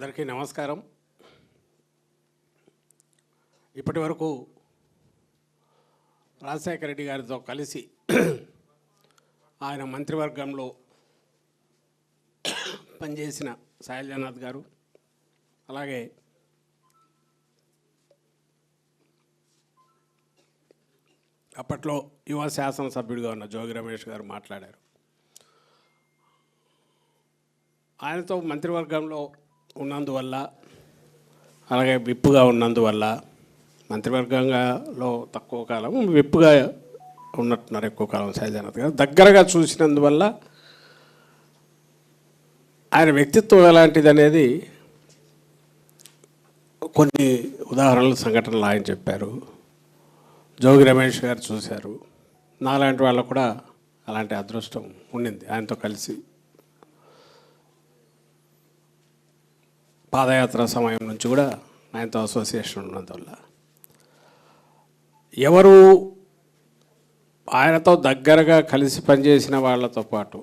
అందరికీ నమస్కారం. ఇప్పటి వరకు రాజశేఖర రెడ్డి గారితో కలిసి ఆయన మంత్రివర్గంలో పనిచేసిన శైలజానాథ్ గారు, అలాగే అప్పట్లో యువ శాసనసభ్యుడిగా ఉన్న జోగి రమేష్ గారు మాట్లాడారు. ఆయనతో మంత్రివర్గంలో ఉన్నందువల్ల, అలాగే విప్పుగా ఉన్నందువల్ల, మంత్రివర్గంలో తక్కువ కాలం, విప్పుగా ఉన్నట్టున్నారు ఎక్కువ కాలం శైలజానాథ్ గారు, దగ్గరగా చూసినందువల్ల ఆయన వ్యక్తిత్వం ఎలాంటిది అనేది కొన్ని ఉదాహరణలు, సంఘటనలు ఆయన చెప్పారు. జోగి రమేష్ గారు చూశారు. నాలాంటి వాళ్ళకు కూడా అలాంటి అదృష్టం ఉండింది ఆయనతో కలిసి. పాదయాత్ర సమయం నుంచి కూడా ఆయనతో అసోసియేషన్ ఉన్నందువల్ల ఎవరు ఆయనతో దగ్గరగా కలిసి పనిచేసిన వాళ్ళతో పాటు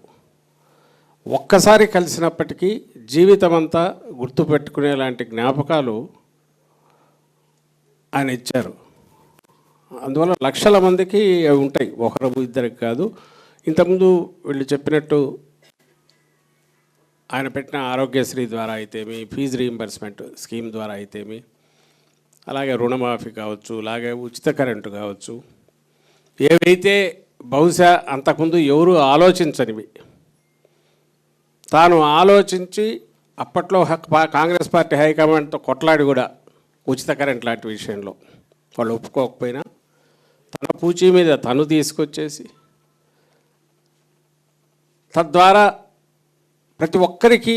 ఒక్కసారి కలిసినప్పటికీ జీవితం అంతా గుర్తుపెట్టుకునేలాంటి జ్ఞాపకాలు ఆయన ఇచ్చారు. అందువల్ల లక్షల మందికి అవి ఉంటాయి, ఒకరు ఇద్దరికి కాదు. ఇంతకుముందు వీళ్ళు చెప్పినట్టు ఆయన పెట్టిన ఆరోగ్యశ్రీ ద్వారా అయితేమి, ఫీజు రీయింబర్స్మెంట్ స్కీమ్ ద్వారా అయితేమి, అలాగే రుణమాఫీ కావచ్చు, అలాగే ఉచిత కరెంటు కావచ్చు, ఏవైతే బహుశా అంతకుముందు ఎవరు ఆలోచించనివి తాను ఆలోచించి అప్పట్లో కాంగ్రెస్ పార్టీ హైకమాండ్తో కొట్లాడి కూడా ఉచిత కరెంట్ లాంటి విషయంలో వాళ్ళు ఒప్పుకోకపోయినా తన పూచీ మీద తను తీసుకొచ్చేసి తద్వారా ప్రతి ఒక్కరికి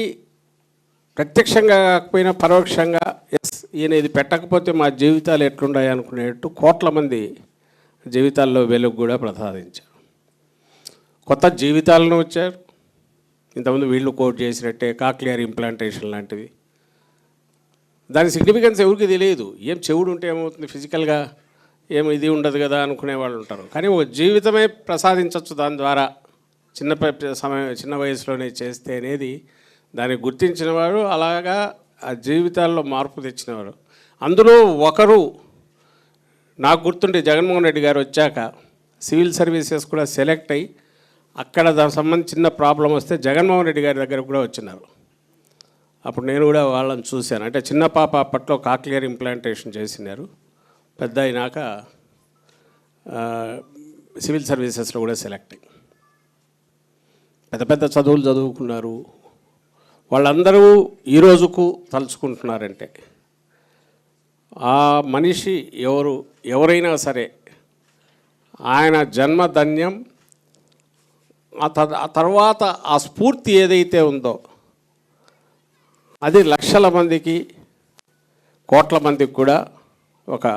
ప్రత్యక్షంగా కాకపోయినా పరోక్షంగా ఈయన ఇది పెట్టకపోతే మా జీవితాలు ఎట్లున్నాయి అనుకునేట్టు కోట్ల మంది జీవితాల్లో వెలుగు కూడా ప్రసాదించారు. కొత్త జీవితాలను వచ్చారు. ఇంతకుముందు వీళ్ళు కోట్ చేసినట్టే కాక్లియర్ ఇంప్లాంటేషన్ లాంటివి. దాని సిగ్నిఫికెన్స్ ఎవరికి తెలియదు. ఏం చెవుడు ఉంటే ఏమవుతుంది, ఫిజికల్గా ఏం ఇది ఉండదు కదా అనుకునే వాళ్ళు ఉంటారు. కానీ ఒక జీవితమే ప్రసాదించవచ్చు దాని ద్వారా, చిన్న వయసులోనే చేస్తే అనేది దాన్ని గుర్తించినవాడు, అలాగా ఆ జీవితాల్లో మార్పు తెచ్చినవాడు. అందులో ఒకరు నాకు గుర్తుండే, జగన్మోహన్ రెడ్డి గారు వచ్చాక సివిల్ సర్వీసెస్ కూడా సెలెక్ట్ అయ్యి అక్కడ దానికి సంబంధించి చిన్న ప్రాబ్లం వస్తే జగన్మోహన్ రెడ్డి గారి దగ్గర కూడా వచ్చినారు. అప్పుడు నేను కూడా వాళ్ళని చూశాను. అంటే చిన్న పాప అప్పట్లో కాక్లియర్ ఇంప్లాంటేషన్ చేసినారు. పెద్ద అయినాక సివిల్ సర్వీసెస్లో కూడా సెలెక్ట్ అయ్యి పెద్ద పెద్ద చదువులు చదువుకున్నారు. వాళ్ళందరూ ఈ రోజుకు తలుచుకుంటున్నారంటే ఆ మనిషి ఎవరైనా సరే ఆయన జన్మధన్యం. ఆ తర్వాత ఆ స్ఫూర్తి ఏదైతే ఉందో అది లక్షల మందికి, కోట్ల మందికి కూడా ఒక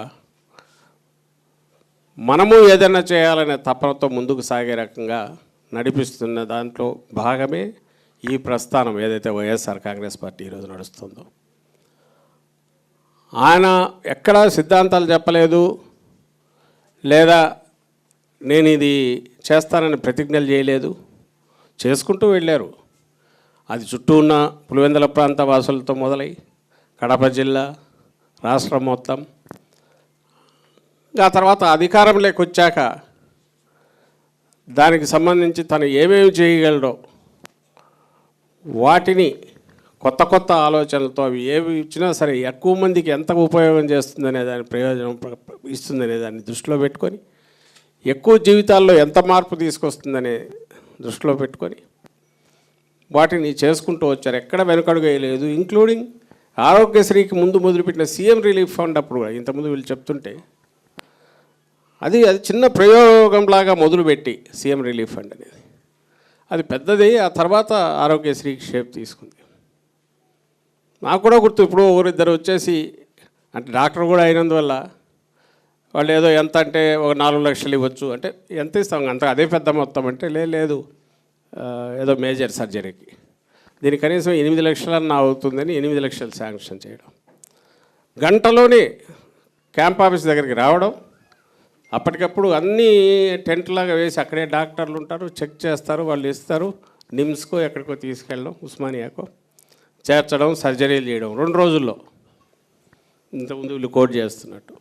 మనము ఏదైనా చేయాలనే తపనతో ముందుకు సాగే రకంగా నడిపిస్తున్న దాంట్లో భాగమే ఈ ప్రస్థానం ఏదైతే వైఎస్ఆర్ కాంగ్రెస్ పార్టీ ఈరోజు నడుస్తుందో. ఆయన ఎక్కడా సిద్ధాంతాలు చెప్పలేదు, లేదా నేను ఇది చేస్తానని ప్రతిజ్ఞలు చేయలేదు, చేసుకుంటూ వెళ్ళారు. అది చుట్టూ ఉన్న పులివెందుల ప్రాంత వాసులతో మొదలై కడప జిల్లా, రాష్ట్రం మొత్తం, ఆ తర్వాత అధికారంలోకి వచ్చాక దానికి సంబంధించి తను ఏమేమి చేయగలడో వాటిని కొత్త కొత్త ఆలోచనలతో అవి ఏవి ఇచ్చినా సరే ఎక్కువ మందికి ఎంత ఉపయోగం చేస్తుందనే దాని ప్రయోజనం ఇస్తుందనే దాన్ని దృష్టిలో పెట్టుకొని, ఎక్కువ జీవితాల్లో ఎంత మార్పు తీసుకొస్తుందనే దృష్టిలో పెట్టుకొని వాటిని చేసుకుంటూ వచ్చారు. ఎక్కడ వెనుకడుగు వేయలేదు. ఇంక్లూడింగ్ ఆరోగ్యశ్రీకి ముందు మొదలుపెట్టిన సీఎం రిలీఫ్ ఫండ్ అప్పుడు కూడా ఇంతకుముందు వీళ్ళు చెప్తుంటే అది చిన్న ప్రయోగంలాగా మొదలుపెట్టి సీఎం రిలీఫ్ ఫండ్ అనేది అది పెద్దది. ఆ తర్వాత ఆరోగ్యశ్రీకి షేప్ తీసుకుంది. నాకు కూడా గుర్తు, ఇప్పుడు ఒకరిద్దరు వచ్చేసి, అంటే డాక్టర్ కూడా అయినందువల్ల వాళ్ళు ఏదో ఎంత అంటే ఒక 4 లక్షలు ఇవ్వచ్చు అంటే ఎంత ఇస్తాం అంత, అదే పెద్ద మొత్తం అంటే లేదు ఏదో మేజర్ సర్జరీకి దీనికి కనీసం 8 లక్షలన్నా అవుతుందని 8 లక్షలు శాంక్షన్ చేయడం, గంటలోనే క్యాంప్ ఆఫీస్ దగ్గరికి రావడం, అప్పటికప్పుడు అన్నీ టెంట్లాగా వేసి అక్కడే డాక్టర్లు ఉంటారు, చెక్ చేస్తారు, వాళ్ళు ఇస్తారు. నిమ్స్కో ఎక్కడికో తీసుకెళ్ళడం, ఉస్మానియాకో చేర్చడం, సర్జరీలు చేయడం 2 రోజుల్లో. ఇంతకుముందు వీళ్ళు కోట్ చేస్తున్నట్టు.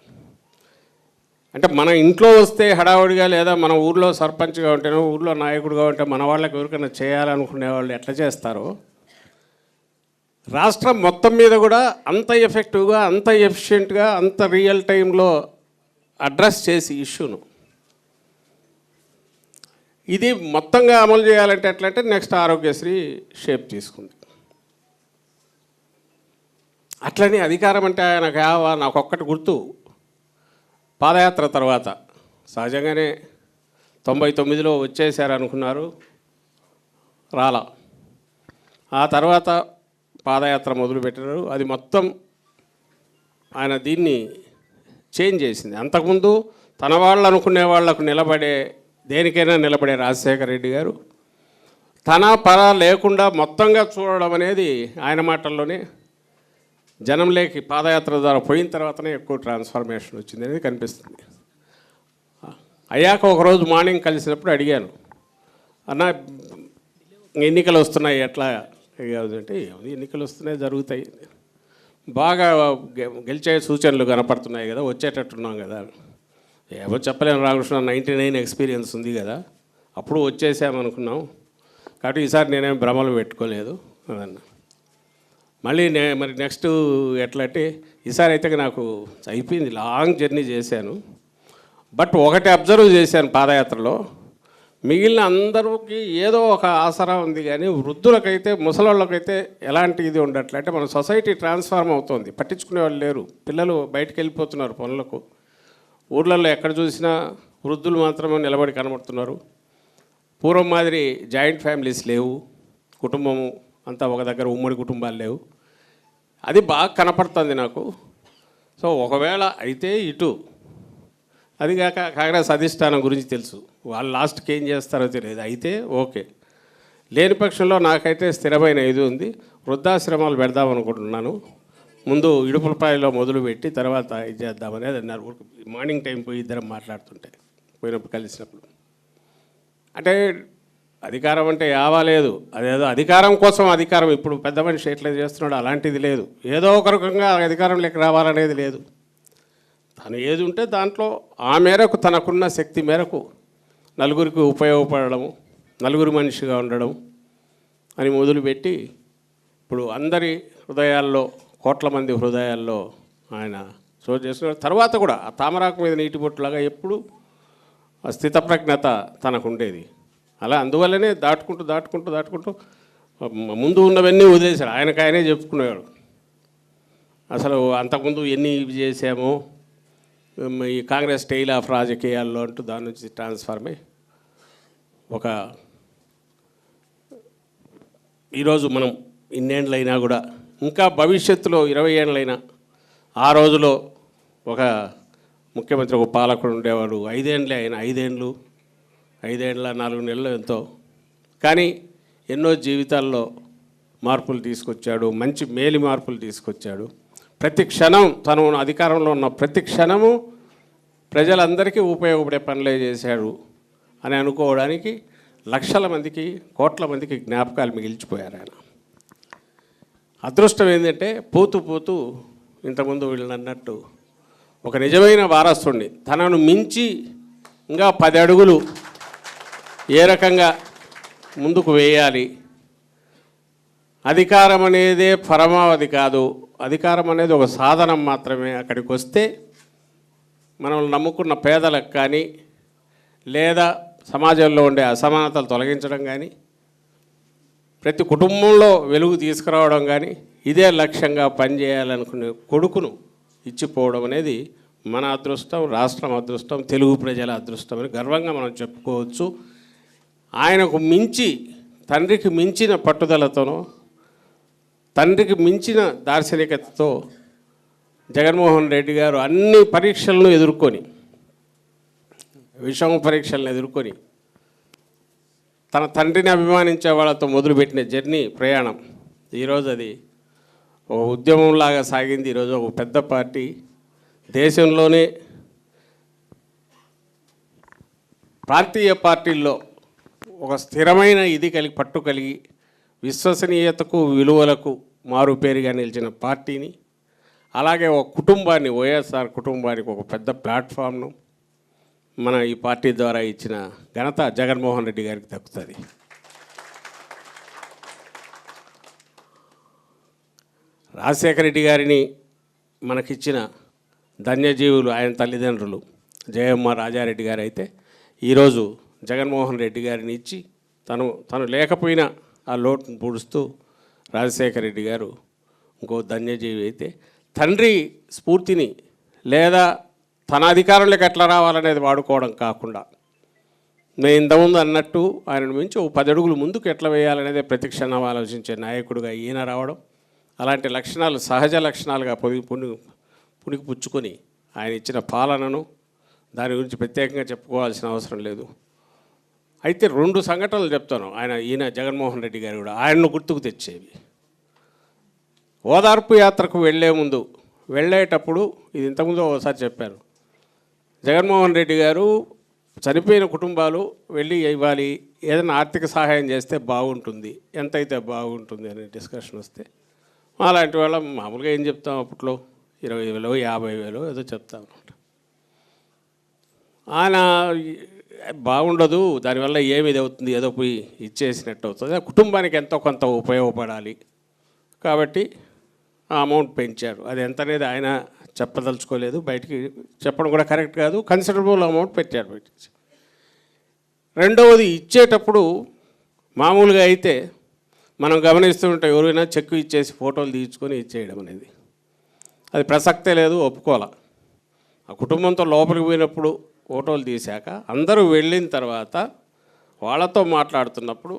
అంటే మన ఇంట్లో వస్తే హడావుడిగా, లేదా మన ఊర్లో సర్పంచ్గా ఉంటేనో ఊర్లో నాయకుడిగా ఉంటే మన వాళ్ళకి ఎవరికైనా చేయాలనుకునే వాళ్ళు ఎట్లా చేస్తారో, రాష్ట్రం మొత్తం మీద కూడా అంత ఎఫెక్టివ్గా, అంత ఎఫిషియెంట్గా, అంత రియల్ టైంలో అడ్రస్ చేసి ఇష్యూను ఇది మొత్తంగా అమలు చేయాలంటే ఎట్లంటే నెక్స్ట్ ఆరోగ్యశ్రీ షేప్ తీసుకుంది. అట్లని అధికారం అంటే నాకు ఒక్కటి గుర్తు, పాదయాత్ర తర్వాత సహజంగానే 99లో వచ్చేసారు అనుకున్నారు, రాలా. ఆ తర్వాత పాదయాత్ర మొదలుపెట్టారు. అది మొత్తం ఆయన దీన్ని చేంజ్ చేసింది. అంతకుముందు తన వాళ్ళు అనుకునే వాళ్లకు నిలబడే, దేనికైనా నిలబడే రాజశేఖర రెడ్డి గారు తన పర లేకుండా మొత్తంగా చూడడం అనేది ఆయన మాటల్లోనే జనంలోకి పాదయాత్ర ద్వారా పోయిన తర్వాతనే ఎక్కువ ట్రాన్స్ఫర్మేషన్ వచ్చింది అనేది కనిపిస్తుంది. అయ్యాక ఒకరోజు మార్నింగ్ కలిసినప్పుడు అడిగాను, అన్న ఎన్నికలు వస్తున్నాయి ఎట్లా అంటే, ఎన్నికలు వస్తున్నాయి జరుగుతాయి, బాగా గెలిచే సూచనలు కనపడుతున్నాయి కదా, వచ్చేటట్టున్నాం కదా. ఏమో చెప్పలేము రామకృష్ణ, 99 ఎక్స్పీరియన్స్ ఉంది కదా, అప్పుడు వచ్చేసామనుకున్నాం కాబట్టి ఈసారి నేనేం భ్రమలు పెట్టుకోలేదు అదన్న. మళ్ళీ మరి నెక్స్ట్ ఎట్లా అంటే, ఈసారి అయితే నాకు అయిపోయింది, లాంగ్ జర్నీ చేశాను. బట్ ఒకటి అబ్జర్వ్ చేశాను పాదయాత్రలో, మిగిలిన అందరికీ ఏదో ఒక ఆసరా ఉంది, కానీ వృద్ధులకైతే, ముసలోళ్ళకైతే ఎలాంటి ఇది ఉండట్లే. అంటే మన సొసైటీ ట్రాన్స్ఫార్మ్ అవుతుంది, పట్టించుకునే వాళ్ళు లేరు. పిల్లలు బయటకు వెళ్ళిపోతున్నారు పనులకు, ఊర్లలో ఎక్కడ చూసినా వృద్ధులు మాత్రమే నిలబడి కనబడుతున్నారు. పూర్వం మాదిరి జాయింట్ ఫ్యామిలీస్ లేవు, కుటుంబము అంతా ఒక దగ్గర ఉమ్మడి కుటుంబాలు లేవు. అది బాగా కనపడుతుంది నాకు. సో ఒకవేళ అయితే ఇటు, అది కాక కాంగ్రెస్ అధిష్టానం గురించి తెలుసు, వాళ్ళు లాస్ట్కి ఏం చేస్తారో తెలియదు. అయితే ఓకే, లేని పక్షంలో నాకైతే స్థిరమైన ఇది ఉంది, వృద్ధాశ్రమాలు పెడదాం అనుకుంటున్నాను. ముందు ఇడుపులపాయలో మొదలుపెట్టి తర్వాత ఇది చేద్దామనేది అన్నారు. మార్నింగ్ టైం పోయి ఇద్దరం మాట్లాడుతుంటే, పోయినప్పుడు కలిసినప్పుడు. అంటే అధికారం అంటే యావాలేదు, అదేదో అధికారం కోసం అధికారం, ఇప్పుడు పెద్ద మనిషి ఎట్లా చేస్తున్నాడు అలాంటిది లేదు. ఏదో ఒక రకంగా అధికారంలోకి రావాలనేది లేదు. తను ఏది ఉంటే దాంట్లో ఆ మేరకు, తనకున్న శక్తి మేరకు నలుగురికి ఉపయోగపడము, నలుగురు మనిషిగా ఉండడం అని మొదలుపెట్టి ఇప్పుడు అందరి హృదయాల్లో, కోట్ల మంది హృదయాల్లో ఆయన చోటు చేసుకున్న తర్వాత కూడా ఆ తామరాకు మీద నీటి బొట్టులాగా ఎప్పుడు స్థితప్రజ్ఞత తనకు ఉండేది. అలా అందువల్లనే దాటుకుంటూ ముందు ఉన్నవన్నీ వదిలేశాడు. ఆయనకాయనే చెప్పుకునేవాడు, అసలు అంతకుముందు ఎన్ని ఇవి చేసామో, ఈ కాంగ్రెస్ స్టైల్ ఆఫ్ రాజకీయాల్లో అంటూ దాని నుంచి ట్రాన్స్ఫార్మ్ అయ్యి ఒక ఈరోజు మనం ఇన్నేళ్ళైనా కూడా, ఇంకా భవిష్యత్తులో 20 ఏళ్ళైనా, ఆ రోజులో ఒక ముఖ్యమంత్రి, ఒక పాలకుడు ఉండేవాడు, 5 ఏళ్ళే ఆయన, 5 ఏళ్ళ 4 నెలలు ఎంతో, కానీ ఎన్నో జీవితాల్లో మార్పులు తీసుకొచ్చాడు, మంచి మేలు మార్పులు తీసుకొచ్చాడు. ప్రతి క్షణం తను అధికారంలో ఉన్న ప్రతి క్షణము ప్రజలందరికీ ఉపయోగపడే పనులే చేశాడు అని అనుకోవడానికి లక్షల మందికి, కోట్ల మందికి జ్ఞాపకాలు మిగిల్చిపోయారు ఆయన. అదృష్టం ఏంటంటే పోతూ ఇంతకుముందు వీళ్ళని అన్నట్టు ఒక నిజమైన వారసుడిని, తనను మించి ఇంకా 10 అడుగులు ఏ రకంగా ముందుకు వేయాలి. అధికారం అనేదే పరమావధి కాదు, అధికారం అనేది ఒక సాధనం మాత్రమే. అక్కడికి వస్తే మనం నమ్ముకున్న పేదలకు కానీ, లేదా సమాజంలో ఉండే అసమానతలు తొలగించడం కానీ, ప్రతి కుటుంబంలో వెలుగు తీసుకురావడం కానీ, ఇదే లక్ష్యంగా పనిచేయాలనుకునే కొడుకును ఇచ్చిపోవడం అనేది మన అదృష్టం, రాష్ట్రం అదృష్టం, తెలుగు ప్రజల అదృష్టం అని గర్వంగా మనం చెప్పుకోవచ్చు. ఆయనకు మించి, తండ్రికి మించిన పట్టుదలతోనో, తండ్రికి మించిన దార్శనికతతో జగన్మోహన్ రెడ్డి గారు అన్ని పరీక్షలను ఎదుర్కొని, విషమ పరీక్షలను ఎదుర్కొని, తన తండ్రిని అభిమానించే వాళ్ళతో మొదలుపెట్టిన జర్నీ, ప్రయాణం ఈరోజు అది ఒక ఉద్యమంలాగా సాగింది. ఈరోజు ఒక పెద్ద పార్టీ, దేశంలోనే ప్రాంతీయ పార్టీల్లో ఒక స్థిరమైన ఇది పట్టు కలిగి, విశ్వసనీయతకు, విలువలకు మారు పేరుగా నిలిచిన పార్టీని, అలాగే ఒక కుటుంబాన్ని, వైఎస్ఆర్ కుటుంబానికి ఒక పెద్ద ప్లాట్ఫామ్ను మన ఈ పార్టీ ద్వారా ఇచ్చిన ఘనత జగన్మోహన్ రెడ్డి గారికి దక్కుతుంది. రాజశేఖర రెడ్డి గారిని మనకిచ్చిన ధన్యజీవులు ఆయన తల్లిదండ్రులు జయమ్మ రాజారెడ్డి గారు అయితే, ఈరోజు జగన్మోహన్ రెడ్డి గారిని ఇచ్చి తను లేకపోయినా ఆ లోటును పూడుస్తూ రాజశేఖర రెడ్డి గారు ఇంకో ధన్యజీవి అయితే, తండ్రి స్ఫూర్తిని లేదా తన అధికారంలోకి ఎట్లా రావాలనేది వాడుకోవడం కాకుండా, నేను ఇంతకుముందు అన్నట్టు ఆయనను మించి ఓ 10 అడుగులు ముందుకు ఎట్లా వేయాలనేదే ప్రతి క్షణం ఆలోచించే నాయకుడిగా ఈయన రావడం, అలాంటి లక్షణాలు సహజ లక్షణాలుగా పుణికి పుచ్చుకొని ఆయన ఇచ్చిన పాలనను దాని గురించి ప్రత్యేకంగా చెప్పుకోవాల్సిన అవసరం లేదు. అయితే 2 సంఘటనలు చెప్తాను ఈయన జగన్మోహన్ రెడ్డి గారు కూడా ఆయనను గుర్తుకు తెచ్చేవి. ఓదార్పు యాత్రకు వెళ్ళేటప్పుడు ఇది ఇంతకుముందు ఒకసారి చెప్పాను, జగన్మోహన్ రెడ్డి గారు చనిపోయిన కుటుంబాలు వెళ్ళి ఇవ్వాలి, ఏదైనా ఆర్థిక సహాయం చేస్తే బాగుంటుంది, ఎంతైతే బాగుంటుంది అనే డిస్కషన్ వస్తే అలాంటి వాళ్ళ మామూలుగా ఏం చెప్తాం, అప్పట్లో 20,000 50,000 ఏదో చెప్తాం అనమాట. ఆయన బాగుండదు, దానివల్ల ఏమి ఇది అవుతుంది, ఏదో పోయి ఇచ్చేసినట్టు అవుతుంది, కుటుంబానికి ఎంతో కొంత ఉపయోగపడాలి కాబట్టి ఆ అమౌంట్ పెంచారు. అది ఎంత అనేది ఆయన చెప్పదలుచుకోలేదు, బయటికి చెప్పడం కూడా కరెక్ట్ కాదు. కన్సిడరబుల్ అమౌంట్ పెట్టారు బయటికి. రెండవది, ఇచ్చేటప్పుడు మామూలుగా అయితే మనం గమనిస్తుంటే ఎవరైనా చెక్కు ఇచ్చేసి ఫోటోలు తీయించుకొని ఇచ్చేయడం అనేది అది ప్రసక్తే లేదు, ఒప్పుకోవాలి. ఆ కుటుంబంతో లోపలికి పోయినప్పుడు ఫోటోలు తీశాక అందరూ వెళ్ళిన తర్వాత వాళ్ళతో మాట్లాడుతున్నప్పుడు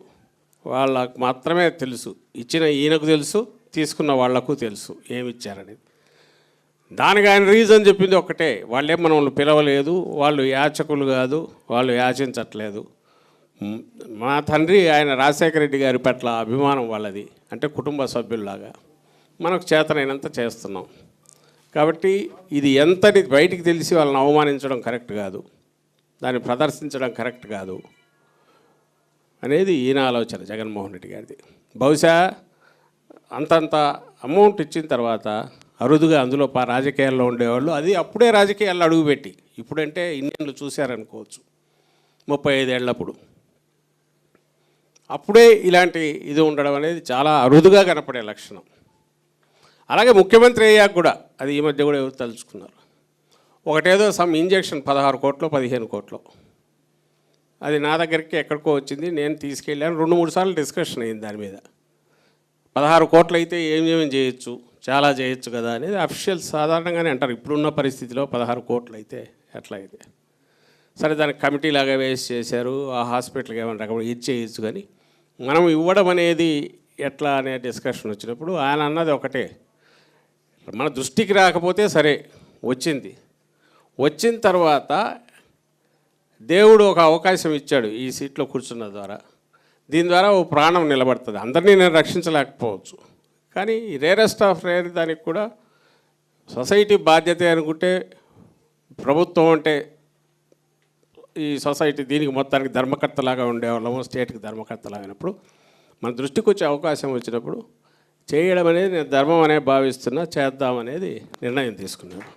వాళ్ళకు మాత్రమే తెలుసు, ఇచ్చిన ఈయనకు తెలుసు, తీసుకున్న వాళ్లకు తెలుసు ఏమి ఇచ్చారనేది. దానికి ఆయన రీజన్ చెప్పింది ఒక్కటే, వాళ్ళేం మనల్ని పిలవలేదు, వాళ్ళు యాచకులు కాదు, వాళ్ళు యాచించట్లేదు. మా తండ్రి ఆయన రాజశేఖర రెడ్డి గారి పట్ల అభిమానం వాళ్ళది, అంటే కుటుంబ సభ్యుల్లాగా మనకు చేతనైనంత చేస్తున్నాం కాబట్టి ఇది ఎంతని బయటికి తెలిసి వాళ్ళని అవమానించడం కరెక్ట్ కాదు, దాన్ని ప్రదర్శించడం కరెక్ట్ కాదు అనేది ఈయన ఆలోచన జగన్మోహన్ రెడ్డి గారిది. బహుశా అంతంత అమౌంట్ ఇచ్చిన తర్వాత అరుదుగా అందులో రాజకీయాల్లో ఉండేవాళ్ళు, అది అప్పుడే రాజకీయాల్లో అడుగుపెట్టి, ఇప్పుడంటే ఇన్నేళ్ళు చూశారనుకోవచ్చు, 35 ఏళ్ళప్పుడు అప్పుడే ఇలాంటి ఇది ఉండడం అనేది చాలా అరుదుగా కనపడే లక్షణం. అలాగే ముఖ్యమంత్రి అయ్యాక కూడా అది ఈ మధ్య కూడా ఎవరు తలుచుకున్నారు, ఒకటేదో సమ్ ఇంజెక్షన్ 16 కోట్లు 15 కోట్లు, అది నా దగ్గరికి ఎక్కడికో వచ్చింది, నేను తీసుకెళ్ళాను, 2-3 సార్లు డిస్కషన్ అయింది దాని మీద. 16 కోట్లు అయితే ఏమేమి చేయొచ్చు, చాలా చేయొచ్చు కదా అనేది అఫీషియల్స్ సాధారణంగానే అంటారు. ఇప్పుడున్న పరిస్థితిలో 16 కోట్లు అయితే ఎట్లా అయితే సరే, దానికి కమిటీ లాగా వేసి చేశారు, ఆ హాస్పిటల్కి ఏమైనా రకం ఇది చేయొచ్చు, కానీ మనం ఇవ్వడం అనేది ఎట్లా అనే డిస్కషన్ వచ్చినప్పుడు ఆయన అన్నది ఒకటే, మన దృష్టికి రాకపోతే సరే వచ్చిన తర్వాత దేవుడు ఒక అవకాశం ఇచ్చాడు ఈ సీట్లో కూర్చున్న ద్వారా, దీని ద్వారా ఓ ప్రాణం నిలబడుతుంది. అందరినీ నేను రక్షించలేకపోవచ్చు, కానీ రేరెస్ట్ ఆఫ్ రేర్ దానికి కూడా సొసైటీ బాధ్యత అనుకుంటే, ప్రభుత్వం అంటే ఈ సొసైటీ దీనికి మొత్తానికి ధర్మకర్తలాగా ఉండేవాళ్ళము, స్టేట్కి ధర్మకర్తలాగా అయినప్పుడు మన దృష్టికి వచ్చే అవకాశం వచ్చినప్పుడు చేయడం అనేది నేను ధర్మం అనే భావిస్తున్నా, చేద్దామనేది నిర్ణయం తీసుకున్నాను.